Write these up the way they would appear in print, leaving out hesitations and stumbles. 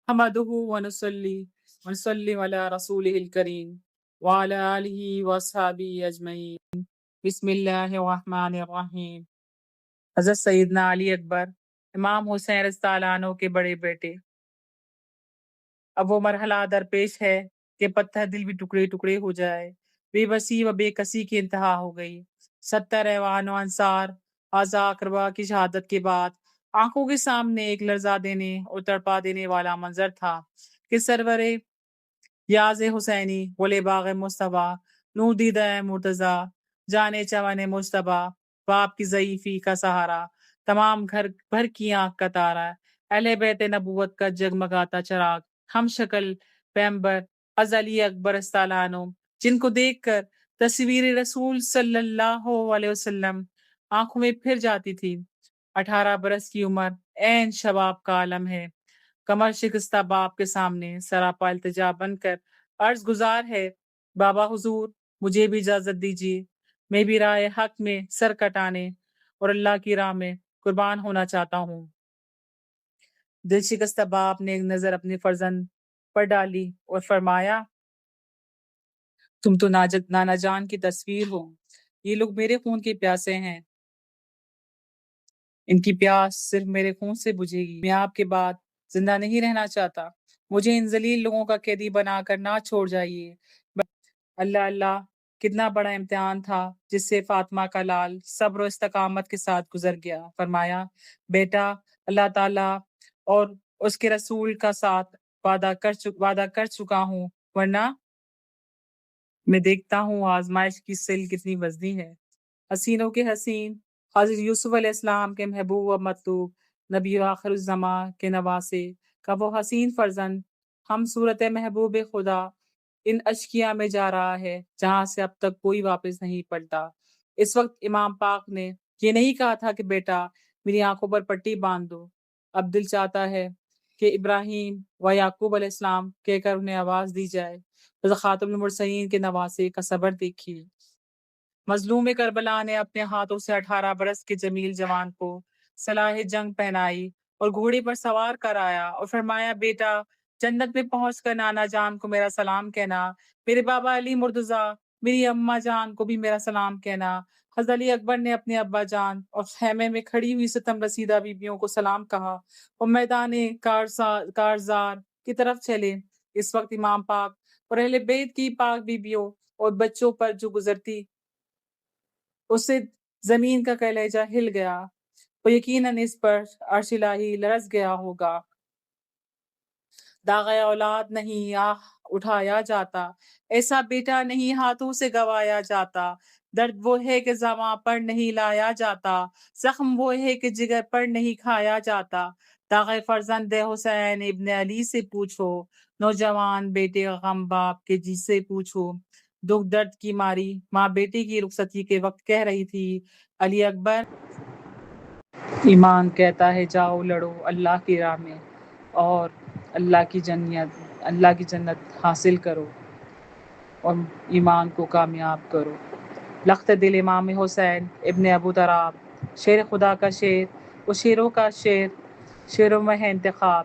حمدہ ونصلی علی رسولہ الکریم وعلی آلہ وصحبہ اجمعین۔ بسم اللہ الرحمن الرحیم۔ حضرت سیدنا علی اکبر امام حسین رضی اللہ عنہ کے بڑے بیٹے۔ اب وہ مرحلہ درپیش ہے کہ پتھر دل بھی ٹکڑے ٹکڑے ہو جائے۔ بے بسی و بے کسی کی انتہا ہو گئی۔ 70 ایوان و انصار اعضاء اقربا کی شہادت کے بعد آنکھوں کے سامنے ایک لرزا دینے اور تڑپا دینے والا منظر تھا کہ سرور یاز حسینی گل باغ مصطفیٰ نور دیدہ مرتضیٰ جانے چمن مجتبیٰ باپ کی ضعیفی کا سہارا تمام گھر بھر کی آنکھ کا تارا اہل بیت نبوت کا جگمگاتا چراغ ہم شکل پیمبر از علی اکبر استعلیٰ عنہ جن کو دیکھ کر تصویر رسول صلی اللہ علیہ وسلم آنکھوں میں پھر جاتی تھی۔ 18 برس کی عمر عین شباب کا عالم ہے۔ کمر شکستہ باپ کے سامنے سراپا التجا بن کر عرض گزار ہے، بابا حضور مجھے بھی اجازت دیجیے، میں بھی راہ حق میں سر کٹانے اور اللہ کی راہ میں قربان ہونا چاہتا ہوں۔ دل شکستہ باپ نے ایک نظر اپنے فرزند پر ڈالی اور فرمایا، تم تو نانا جان کی تصویر ہو، یہ لوگ میرے خون کے پیاسے ہیں، ان کی پیاس صرف میرے خون سے بجھے گی۔ میں آپ کے بعد زندہ نہیں رہنا چاہتا، مجھے ان ذلیل لوگوں کا قیدی بنا کر نہ چھوڑ جائیے۔ اللہ اللہ، کتنا بڑا امتحان تھا جس سے فاطمہ کا لال صبر و استقامت کے ساتھ گزر گیا۔ فرمایا، بیٹا اللہ تعالیٰ اور اس کے رسول کا ساتھ وعدہ کر چکا ہوں، ورنہ میں دیکھتا ہوں آزمائش کی سل کتنی وزنی ہے۔ حسینوں کے حسین حضرت یوسف علیہ السلام کے محبوب و مطلوب نبی آخر الزماں کے نواسے کا وہ حسین فرزند ہم صورت محبوب خدا ان اشکیا میں جا رہا ہے جہاں سے اب تک کوئی واپس نہیں پلٹا۔ اس وقت امام پاک نے یہ نہیں کہا تھا کہ بیٹا میری آنکھوں پر پٹی باندھ دو، اب دل چاہتا ہے کہ ابراہیم و یعقوب علیہ السلام کہہ کر انہیں آواز دی جائے۔ حضرت خاتم المرسلین کے نواسے کا صبر دیکھیے۔ مظلوم کربلا نے اپنے ہاتھوں سے 18 برس کے جمیل جوان کو سلاح جنگ پہنائی اور گھوڑے پر سوار کرایا اور فرمایا، بیٹا جنت میں پہنچ کر نانا جان کو میرا سلام کہنا، میرے بابا علی مرتضیٰ میری اماں جان کو بھی میرا سلام کہنا۔ حضرت علی اکبر نے اپنے ابا جان اور خیمے میں کھڑی ہوئی ستم رسیدہ بیبیوں کو سلام کہا اور میدان کارزار کی طرف چلے۔ اس وقت امام پاک اور اہل بیت کی پاک بیبیوں اور بچوں پر جو گزرتی اس سے زمین کا کلیجہ ہل گیا، اور یقیناً اس پر عرش الہی لرز گیا ہوگا۔ داغ اولاد نہیں آہ اٹھایا جاتا، ایسا بیٹا نہیں ہاتھوں سے گوایا جاتا، درد وہ ہے کہ زباں پر نہیں لایا جاتا، زخم وہ ہے کہ جگر پر نہیں کھایا جاتا۔ داغ فرزند حسین ابن علی سے پوچھو، نوجوان بیٹے غم باپ کے جی سے پوچھو۔ دکھ درد کی ماری ماں بیٹی کی رخصتی کے وقت کہہ رہی تھی، علی اکبر ایمان کہتا ہے جاؤ لڑو اللہ کی راہ میں اور اللہ کی جنت حاصل کرو اور ایمان کو کامیاب کرو۔ لخت دل امام حسین ابن ابو تراب، شیر خدا کا شیر وہ شیروں کا شیر، شیروں میں ہے انتخاب،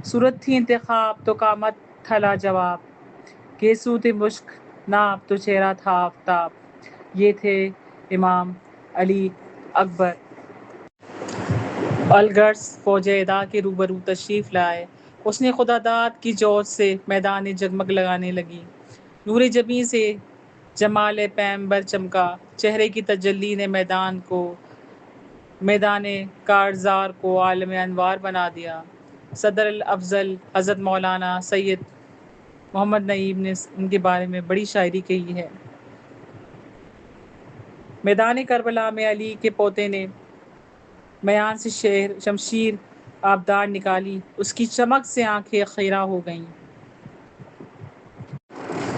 صورت تھی انتخاب تو قامت تھلا جواب، گیسو تھے مشک ناب تو چہرہ تھا آفتاب۔ یہ تھے امام علی اکبر الغرض فوج ادا کے روبرو تشریف لائے۔ اس نے خدا داد کی جوت سے میدان جگمگ لگانے لگی، نور جبیں سے جمال پیمبر چمکا، چہرے کی تجلی نے میدان کارزار کو عالم انوار بنا دیا۔ صدر الافضل حضرت مولانا سید محمد نعیم نے ان کے بارے میں بڑی شاعری کہی ہے۔ میدان کربلا میں علی کے پوتے نے میان سے شمشیر آبدار نکالی، اس کی چمک سے آنکھیں خیرہ ہو گئیں۔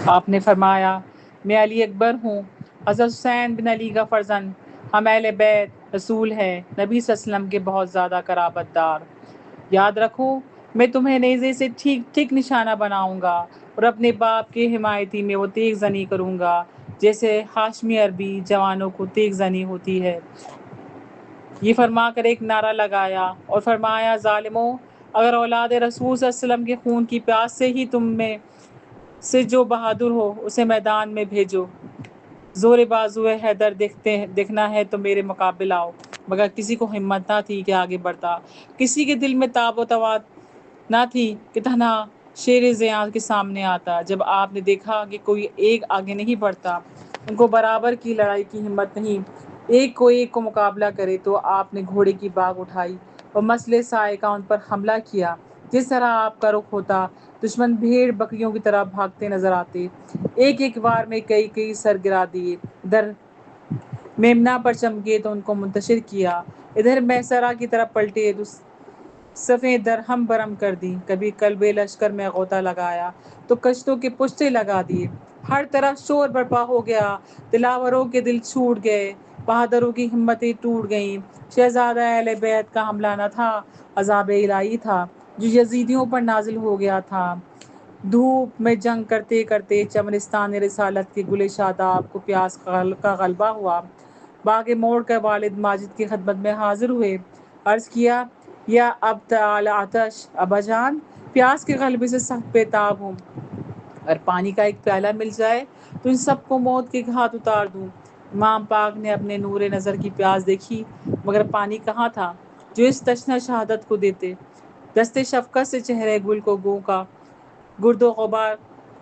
آپ نے فرمایا، میں علی اکبر ہوں، حضرت حسین بن علی کا فرزند، ہم اہل بیت رسول ہے، نبی صلی اللہ علیہ وسلم کے بہت زیادہ قرابت دار۔ یاد رکھو میں تمہیں نیزے سے ٹھیک نشانہ بناؤں گا اور اپنے باپ کے حمایتی میں وہ تیغ زنی کروں گا جیسے ہاشمی عربی جوانوں کو تیغ زنی ہوتی ہے۔ یہ فرما کر ایک نعرہ لگایا اور فرمایا، ظالموں اگر اولاد رسول صلی اللہ علیہ وسلم کے خون کی پیاس سے ہی تم میں سے جو بہادر ہو اسے میدان میں بھیجو، زور بازو حیدر دیکھنا ہے تو میرے مقابل آؤ۔ مگر کسی کو ہمت نہ تھی کہ آگے بڑھتا، کسی کے دل میں تاب و توات نہ تھی کہ تنہا شیر زیاں کے سامنے آتا۔ جب آپ نے دیکھا کہ کوئی ایک آگے نہیں بڑھتا، ان کو برابر کی لڑائی کی ہمت نہیں، ایک کو مقابلہ کرے، تو آپ نے گھوڑے کی باگ اٹھائی اور مسلح سائے کا ان پر حملہ کیا۔ جس طرح آپ کا رخ ہوتا، دشمن بھیڑ بکریوں کی طرح بھاگتے نظر آتے۔ ایک ایک وار میں کئی سر گرا دیے، در میمنہ پر چمکے تو ان کو منتشر کیا، ادھر میسرہ کی طرف پلٹے صفیں درہم برہم کر دی، کبھی قلب لشکر میں غوطہ لگایا تو کشتوں کے پشتے لگا دیے۔ ہر طرف شور برپا ہو گیا، دلاوروں کے دل چھوٹ گئے، بہادروں کی ہمتیں ٹوٹ گئیں۔ شہزادہ اہل بیت کا حملہ نہ تھا، عذاب الہی تھا جو یزیدیوں پر نازل ہو گیا تھا۔ دھوپ میں جنگ کرتے کرتے چمنستان رسالت کے گل شاداب کو پیاس کا غلبہ ہوا۔ باغ موڑ کر والد ماجد کی خدمت میں حاضر ہوئے، عرض کیا، یا ابت العطش، ابا جان پیاس کے غلبے سے سخت بے تاب ہوں، اگر پانی کا ایک پیالہ مل جائے تو ان سب کو موت کے گھاٹ اتار دوں۔ امام پاک نے اپنے نور نظر کی پیاس دیکھی، مگر پانی کہاں تھا جو اس تشنہ شہادت کو دیتے۔ دست شفقت سے چہرے گل کو گوں کا گرد و غبار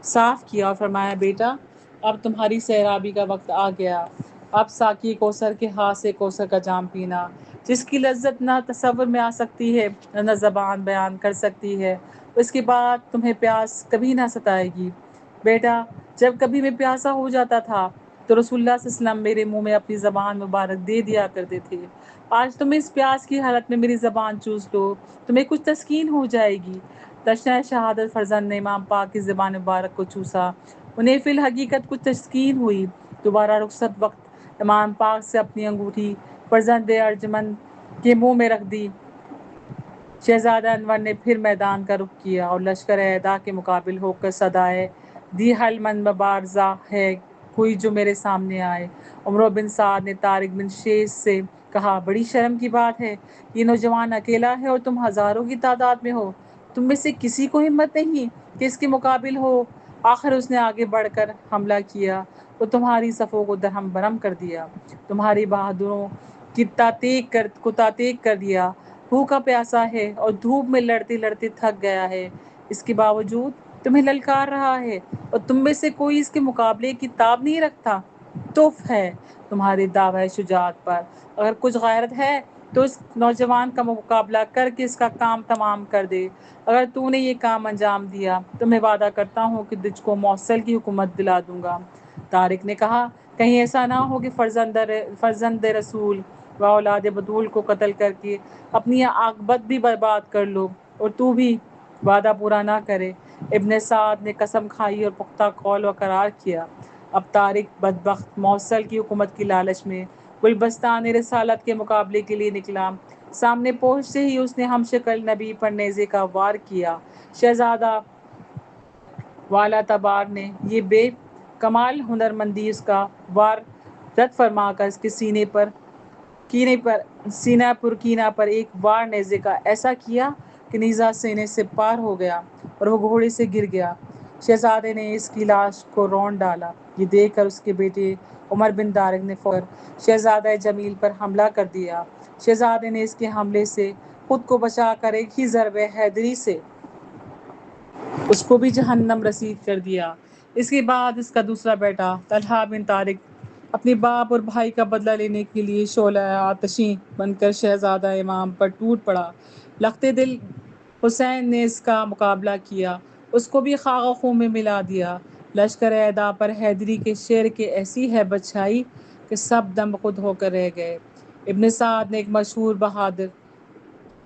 صاف کیا اور فرمایا، بیٹا اب تمہاری سیرابی کا وقت آ گیا، اب ساقی کوثر کے ہاتھ سے کوثر کا جام پینا، جس کی لذت نہ تصور میں آ سکتی ہے نہ زبان بیان کر سکتی ہے، اس کے بعد تمہیں پیاس کبھی نہ ستائے گی۔ بیٹا جب کبھی میں پیاسا ہو جاتا تھا تو رسول اللہ صلی اللہ علیہ وسلم میرے منہ میں اپنی زبان مبارک دے دیا کرتے تھے، آج تم اس پیاس کی حالت میں میری زبان چوس لو، تمہیں کچھ تسکین ہو جائے گی۔ تشنہ شہادت فرزند نے امام پاک کی زبان مبارک کو چوسا، انہیں فی الحقیقت کچھ تسکین ہوئی۔ دوبارہ رخصت وقت امام پاک سے اپنی انگوٹھی فرزند ارجمند کے منہ میں رکھ دی۔ شہزادہ انور نے پھر میدان کا رخ کیا اور لشکر اعداء کے مقابل ہو کر صدائے دی حل من مبارزہ ہے کوئی جو میرے سامنے آئے۔ عمرو بن سعد نے طارق بن شیش سے کہا، بڑی شرم کی بات ہے، یہ نوجوان اکیلا ہے اور تم ہزاروں کی تعداد میں ہو، تم میں سے کسی کو ہمت نہیں کہ اس کے مقابل ہو۔ آخر اس نے آگے بڑھ کر حملہ کیا اور تمہاری صفوں کو درہم برہم کر دیا، تمہاری بہادروں کو تاتیک کر دیا۔ بھوکا پیاسا ہے اور دھوپ میں لڑتے لڑتے تھک گیا ہے، اس کے باوجود تمہیں للکار رہا ہے اور تم میں سے کوئی اس کے مقابلے کی تاب نہیں رکھتا۔ تف ہے تمہارے دعوی شجاعت پر، اگر کچھ غیرت ہے تو اس نوجوان کا مقابلہ کر کے اس کا کام تمام کر دے۔ اگر تو نے یہ کام انجام دیا تو میں وعدہ کرتا ہوں کہ تجھ کو موصل کی حکومت دلا دوں گا۔ طارق نے کہا، کہیں ایسا نہ ہو کہ فرزند رسول و اولاد بطول کو قتل کر کے اپنی عاقبت بھی برباد کر لو اور تو بھی وعدہ پورا نہ کرے۔ ابن سعد نے قسم کھائی اور پختہ قول و قرار کیا۔ اب طارق بدبخت موصل کی حکومت کی لالچ میں گلبستان رسالت کے مقابلے کے لیے نکلا۔ سامنے پہنچتے ہی اس نے ہم شکل نبی پر نیزے کا وار کیا۔ شہزادہ والا تبار نے یہ بے کمال ہنرمندی اس کا وار رد فرما کر اس کے سینہ پر ایک وار نیزے کا ایسا کیا کہ نیزہ سینے سے پار ہو گیا اور وہ گھوڑے سے گر گیا۔ شہزادے نے اس کی لاش کو رون ڈالا۔ یہ دیکھ کر اس کے بیٹے عمر بن طارق نے فوراً شہزادہ جمیل پر حملہ کر دیا۔ شہزادے نے اس کے حملے سے خود کو بچا کر ایک ہی ضرب حیدری سے اس کو بھی جہنم رسید کر دیا۔ اس کے بعد اس کا دوسرا بیٹا طلحہ بن طارق اپنے باپ اور بھائی کا بدلہ لینے کے لیے شعلہ آتشیں بن کر شہزادہ امام پر ٹوٹ پڑا۔ لختے دل حسین نے اس کا مقابلہ کیا، اس کو بھی خاک و خون میں ملا دیا۔ لشکر اعداء پر حیدری کے شیر کی ایسی ہیبت چھائی کہ سب دم خود ہو کر رہ گئے۔ ابن سعد نے ایک مشہور بہادر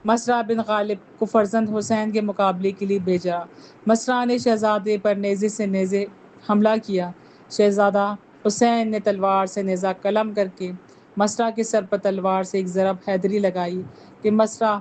مسرع بن غالب کو فرزند حسین کے مقابلے کے لیے بھیجا۔ مسرع نے شہزادے پر نیزے سے حملہ کیا۔ شہزادہ حسین نے تلوار سے نیزہ قلم کر کے مسرع کے سر پر تلوار سے ایک ضرب حیدری لگائی کہ مسرع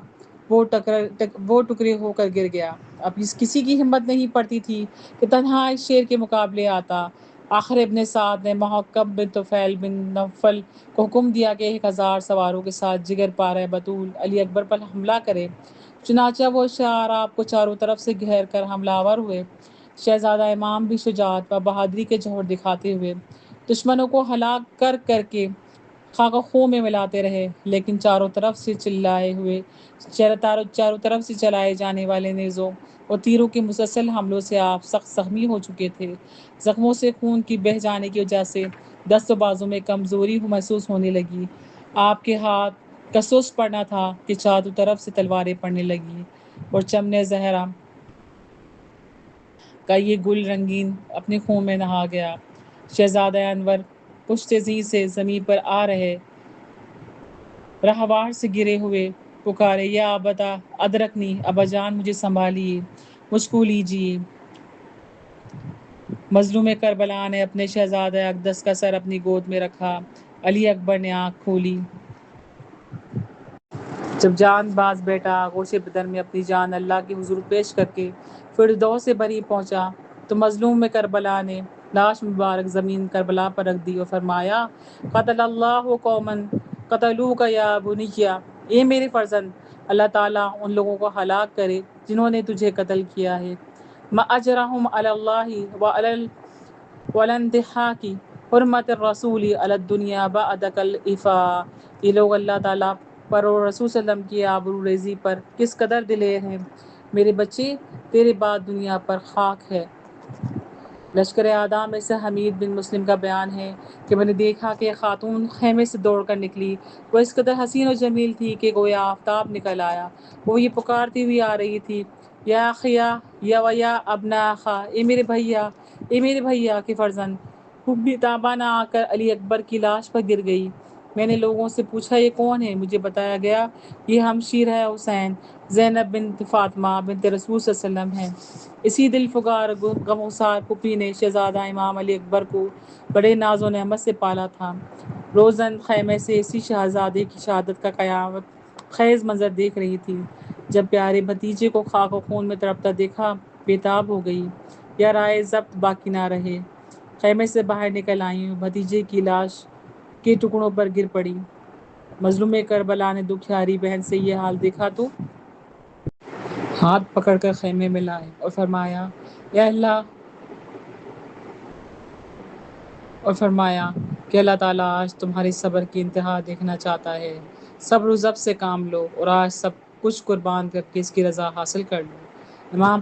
وہ ٹکڑے ہو کر گر گیا۔ اب کسی کی ہمت نہیں پڑتی تھی کہ تنہا اس شیر کے مقابلے آتا۔ آخر ابن سعد نے محکم بن طفیل بن نوفل کو حکم دیا کہ 1000 سواروں کے ساتھ جگر پارہ بطول علی اکبر پر حملہ کرے۔ چنانچہ وہ شعار آپ کو چاروں طرف سے گھیر کر حملہ آور ہوئے۔ شہزادہ امام بھی شجاعت و بہادری کے جوہر دکھاتے ہوئے دشمنوں کو ہلاک کر کر کے خاک و خوں میں ملاتے رہے، لیکن چاروں طرف سے چاروں طرف سے چلائے جانے والے نیزوں اور تیروں کے مسلسل حملوں سے آپ سخت زخمی ہو چکے تھے۔ زخموں سے خون کی بہہ جانے کی وجہ سے دست و بازو میں کمزوری محسوس ہونے لگی۔ آپ کے ہاتھ کا سست پڑنا تھا کہ چاروں طرف سے تلواریں پڑنے لگیں اور چمن زہرا کا یہ گل رنگین اپنے خون میں نہا گیا۔ شہزادہ انور پشت زی سے زمین پر آ رہے رہوار سے گرے ہوئے پکارے، یا ابتا ادرکنی، ابا جان مجھے سنبھالیے، مجھ کو لیجیے۔ مظلوم کربلا نے اپنے شہزادہ اقدس کا سر اپنی گود میں رکھا۔ علی اکبر نے آنکھ کھولی۔ جب جان باز بیٹا آغوش بدن میں اپنی جان اللہ کے حضور پیش کر کے فردوس بری پہنچا تو مظلوم کربلا نے لاش مبارک زمین کربلا پر رکھ دی اور فرمایا، قتل اللہ قوما قتلوک یا بنیا، اے میرے فرزند، اللہ تعالیٰ ان لوگوں کو ہلاک کرے جنہوں نے تجھے قتل کیا ہے۔ ما اجرہم علی اللہ وعلی انتہاک حرمت الرسول علی الدنیا بعد الافاء، یہ لوگ اللہ تعالیٰ پر اور رسول صلی اللہ علیہ وسلم کی آبرو ریزی پر کس قدر دلیر ہیں۔ میرے بچے، تیرے بعد دنیا پر خاک ہے۔ لشکر اعداء میں سے حمید بن مسلم کا بیان ہے کہ میں نے دیکھا کہ ایک خاتون خیمے سے دوڑ کر نکلی۔ وہ اس قدر حسین و جمیل تھی کہ گویا آفتاب نکل آیا۔ وہ یہ پکارتی ہوئی آ رہی تھی، یا اخیا یا ابنا اخا، اے میرے بھیا، اے میرے بھیا کے فرزند۔ خوب تابانہ آ کر علی اکبر کی لاش پر گر گئی۔ میں نے لوگوں سے پوچھا یہ کون ہے؟ مجھے بتایا گیا یہ ہمشیر ہے حسین، زینب بنت فاطمہ بنت رسول صلی اللہ علیہ وسلم ہے۔ اسی دل فگار غمگسار پھوپھی نے شہزادہ امام علی اکبر کو بڑے ناز و نعمت سے پالا تھا۔ روزن خیمے سے اسی شہزادے کی شہادت کا قیامت خیز منظر دیکھ رہی تھی۔ جب پیارے بھتیجے کو خاک و خون میں تڑپتا دیکھا، بےتاب ہو گئی، یا رائے ضبط باقی نہ رہے۔ خیمے سے باہر نکل آئیں، بھتیجے کی لاش کے ٹکڑوں پر گر پڑی۔ مظلوم کربلا نے دکھیاری بہن سے یہ حال دیکھا تو ہاتھ پکڑ کر خیمے میں لائے اور فرمایا، یا اللہ، کہ اللہ تعالیٰ آج تمہاری صبر کی انتہا دیکھنا چاہتا ہے۔ صبر و ضبط سے کام لو اور آج سب کچھ قربان کر کے اس کی رضا حاصل کر لو۔ امام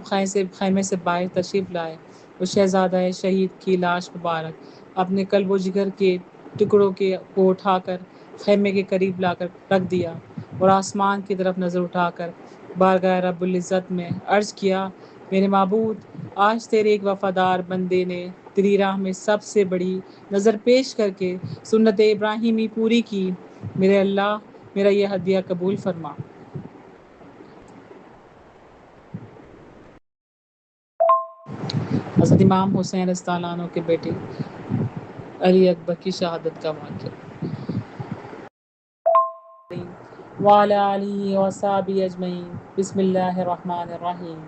خیمے سے باہر تشریف لائے اور شہزادہ شہید کی لاش مبارک اپنے قلب و جگر کے ٹکڑوں کو اٹھا کر خیمے کے قریب لا کر رکھ دیا اور آسمان کی طرف نظر اٹھا کر بارگاہ رب العزت میں عرض کیا، میرے معبود، آج تیرے ایک وفادار بندے نے تیری راہ میں سب سے بڑی نظر پیش کر کے سنت ابراہیمی پوری کی۔ میرے اللہ، میرا یہ ہدیہ قبول فرما۔ حضرت امام حسین رضی اللہ عنہ کے بیٹے علی اکبر کی شہادت کا واقعہ۔ وعلی آلہ وصحبہ اجمعین۔ بسم اللہ الرحمن الرحیم۔